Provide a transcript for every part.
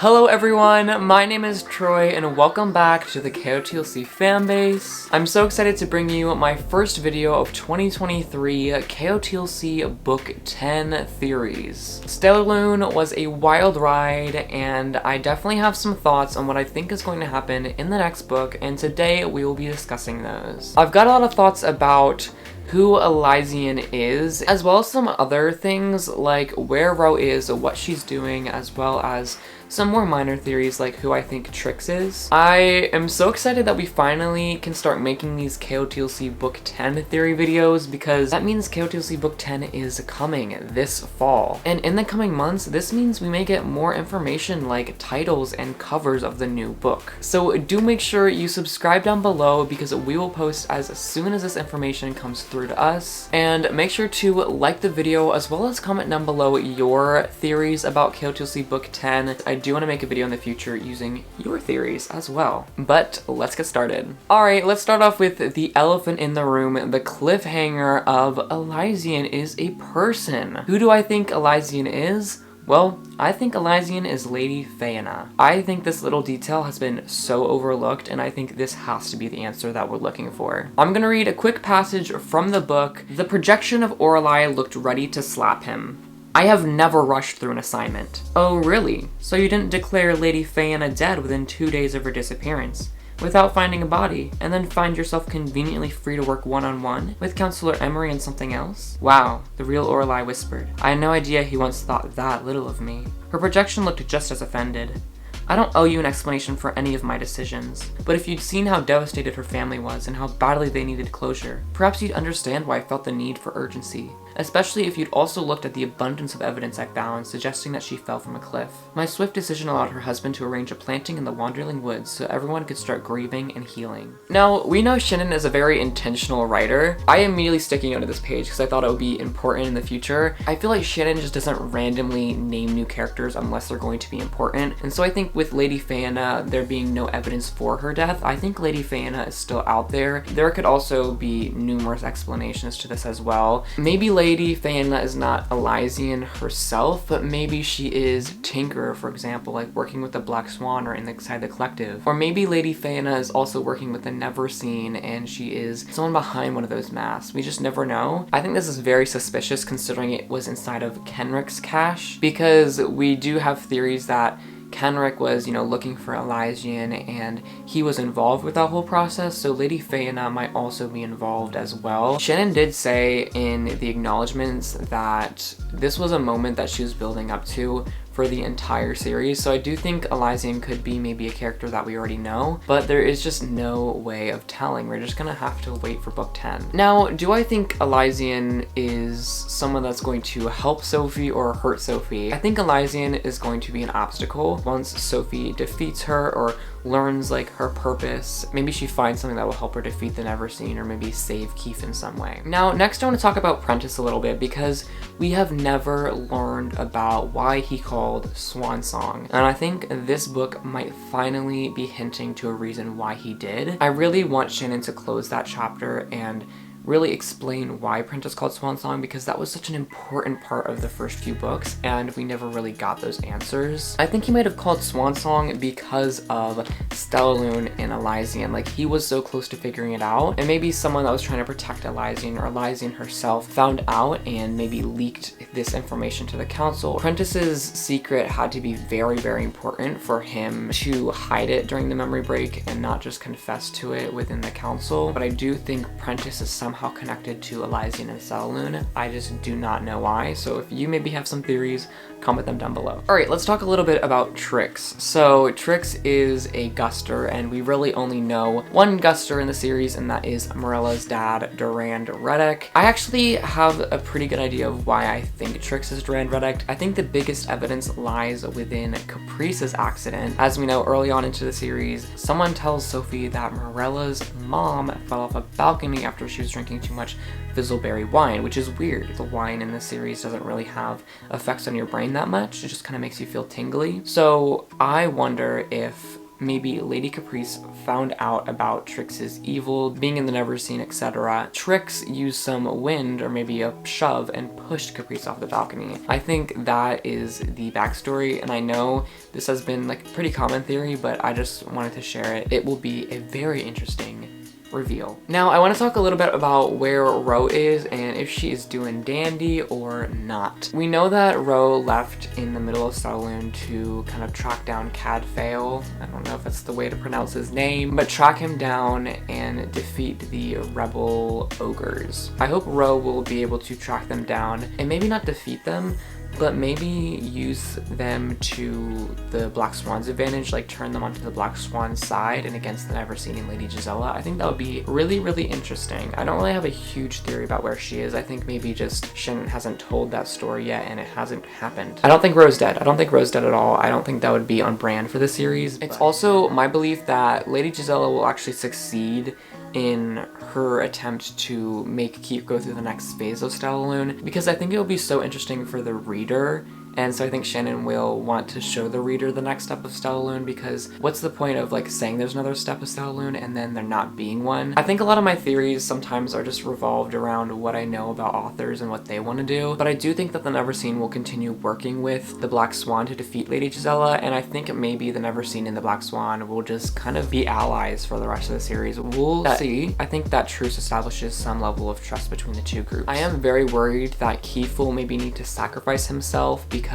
Hello everyone, my name is Troy and welcome back to the KotLC Fanbase. I'm so excited to bring you my first video of 2023 KotLC Book 10 theories. Stellarlune was a wild ride and I definitely have some thoughts on what I think is going to happen in the next book, and today we will be discussing those. I've got a lot of thoughts about who Elysian is, as well as some other things like where Ro is, what she's doing, as well as some more minor theories like who I think Trix is. I am so excited that we finally can start making these KotLC Book 10 theory videos, because that means KotLC Book 10 is coming this fall. And in the coming months, this means we may get more information like titles and covers of the new book. So do make sure you subscribe down below, because we will post as soon as this information comes through to us. And make sure to like the video as well as comment down below your theories about KotLC Book 10. I do want to make a video in the future using your theories as well. But let's get started. Alright, let's start off with the elephant in the room, the cliffhanger of Elysian is a person. Who do I think Elysian is? Well, I think Elysian is Lady Feyena. I think this little detail has been so overlooked, and I think this has to be the answer that we're looking for. I'm gonna read a quick passage from the book. The projection of Orlai looked ready to slap him. I have never rushed through an assignment. Oh, really? So you didn't declare Lady Feyena dead within 2 days of her disappearance, without finding a body, and then find yourself conveniently free to work one-on-one with Counselor Emery and something else? Wow, the real Orlai whispered. I had no idea he once thought that little of me. Her projection looked just as offended. I don't owe you an explanation for any of my decisions, but if you'd seen how devastated her family was and how badly they needed closure, perhaps you'd understand why I felt the need for urgency. Especially if you'd also looked at the abundance of evidence I found suggesting that she fell from a cliff. My swift decision allowed her husband to arrange a planting in the Wanderling Woods so everyone could start grieving and healing. Now, we know Shannon is a very intentional writer. I immediately sticking out of this page because I thought it would be important in the future. I feel like Shannon just doesn't randomly name new characters unless they're going to be important, and so I think with Lady Feyena there being no evidence for her death, I think Lady Feyena is still out there. There could also be numerous explanations to this as well. Maybe Lady Feyena is not Elysian herself, but maybe she is Tinker, for example, like working with the Black Swan or inside the Collective. Or maybe Lady Feyena is also working with the Never Seen and she is someone behind one of those masks. We just never know. I think this is very suspicious considering it was inside of Kenrick's cache, because we do have theories that Kenrick was, looking for Elysian and he was involved with that whole process, so Lady Feyena might also be involved as well. Shannon did say in the acknowledgements that this was a moment that she was building up to for the entire series, so I do think Elysian could be maybe a character that we already know, but there is just no way of telling. We're just gonna have to wait for book 10. Now, do I think Elysian is someone that's going to help Sophie or hurt Sophie? I think Elysian is going to be an obstacle once Sophie defeats her or learns like her purpose. Maybe she finds something that will help her defeat the Never Seen or maybe save Keith in some way. Now, next I want to talk about Prentice a little bit, because we have never learned about why he called Swan Song, and I think this book might finally be hinting to a reason why he did. I really want Shannon to close that chapter and really explain why Prentice called Swan Song, because that was such an important part of the first few books and we never really got those answers. I think he might have called Swan Song because of Stellarlune and Elysian, like he was so close to figuring it out, and maybe someone that was trying to protect Elysian or Elysian herself found out and maybe leaked this information to the council. Prentice's secret had to be very, very important for him to hide it during the memory break and not just confess to it within the council, but I do think Prentice is somehow connected to Elysian and Stellarlune. I just do not know why, so if you maybe have some theories, comment them down below. Alright, let's talk a little bit about Trix. So Trix is a Guster, and we really only know one Guster in the series, and that is Morella's dad, Durand Reddick. I actually have a pretty good idea of why I think Trix is Durand Reddick. I think the biggest evidence lies within Caprice's accident. As we know, early on into the series, someone tells Sophie that Morella's mom fell off a balcony after she was drinking too much fizzleberry wine, which is weird. The wine in the series doesn't really have effects on your brain that much. It just kind of makes you feel tingly. So I wonder if maybe Lady Caprice found out about Trix's evil, being in the Neverseen, etc. Trix used some wind or maybe a shove and pushed Caprice off the balcony. I think that is the backstory, and I know this has been like a pretty common theory, but I just wanted to share it. It will be a very interesting reveal. Now I want to talk a little bit about where Ro is and if she is doing dandy or not. We know that Ro left in the middle of Stellarlune to kind of track down Cadfael. I don't know if that's the way to pronounce his name, but track him down and defeat the rebel ogres. I hope Ro will be able to track them down and maybe not defeat them, but maybe use them to the Black Swan's advantage, like turn them onto the Black Swan side and against the Neverseen and Lady Gisela. I think that would be really, really interesting. I don't really have a huge theory about where she is. I think maybe just Shin hasn't told that story yet and it hasn't happened. I don't think Ro's dead. I don't think Ro's dead at all. I don't think that would be on brand for the series. It's also my belief that Lady Gisela will actually succeed in her attempt to make Keith go through the next phase of Stellarlune, because I think it will be so interesting for the reader. And so I think Shannon will want to show the reader the next step of Stellarlune, because what's the point of like saying there's another step of Stellarlune and then there not being one? I think a lot of my theories sometimes are just revolved around what I know about authors and what they want to do, but I do think that the Neverseen will continue working with the Black Swan to defeat Lady Gisela, and I think maybe the Neverseen and the Black Swan will just kind of be allies for the rest of the series. We'll see. I think that truce establishes some level of trust between the two groups. I am very worried that Keith will maybe need to sacrifice himself because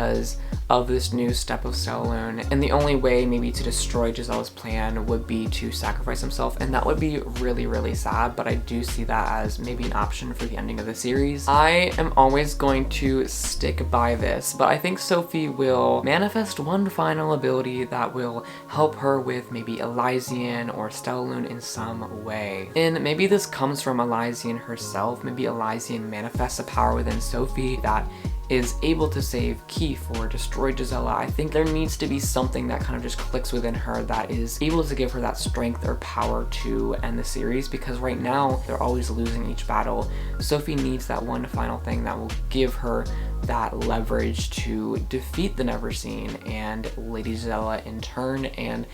of this new step of Stellarlune, and the only way maybe to destroy Gisela's plan would be to sacrifice himself, and that would be really, really sad, but I do see that as maybe an option for the ending of the series. I am always going to stick by this, but I think Sophie will manifest one final ability that will help her with maybe Elysian or Stellarlune in some way. And maybe this comes from Elysian herself. Maybe Elysian manifests a power within Sophie that is able to save Keith or destroy Gisela. I think there needs to be something that kind of just clicks within her that is able to give her that strength or power to end the series, because right now they're always losing each battle. Sophie needs that one final thing that will give her that leverage to defeat the Neverseen and Lady Gisela in turn and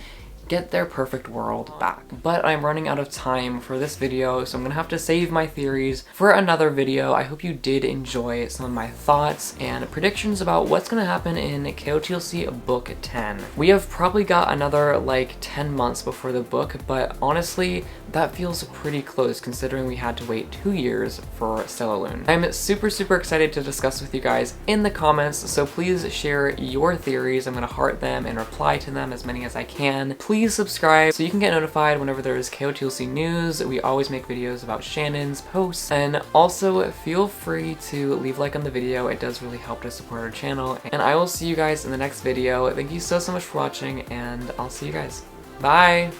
get their perfect world back. But I'm running out of time for this video, so I'm gonna have to save my theories for another video. I hope you did enjoy some of my thoughts and predictions about what's gonna happen in KotLC Book 10. We have probably got another like 10 months before the book, but honestly, that feels pretty close considering we had to wait 2 years for Stellarlune. I'm super, super excited to discuss with you guys in the comments, so please share your theories. I'm gonna heart them and reply to them, as many as I can. Please subscribe so you can get notified whenever there is KotLC news. We always make videos about Shannon's posts, and also feel free to leave a like on the video. It does really help to support our channel, and I will see you guys in the next video. Thank you so much for watching, and I'll see you guys. Bye!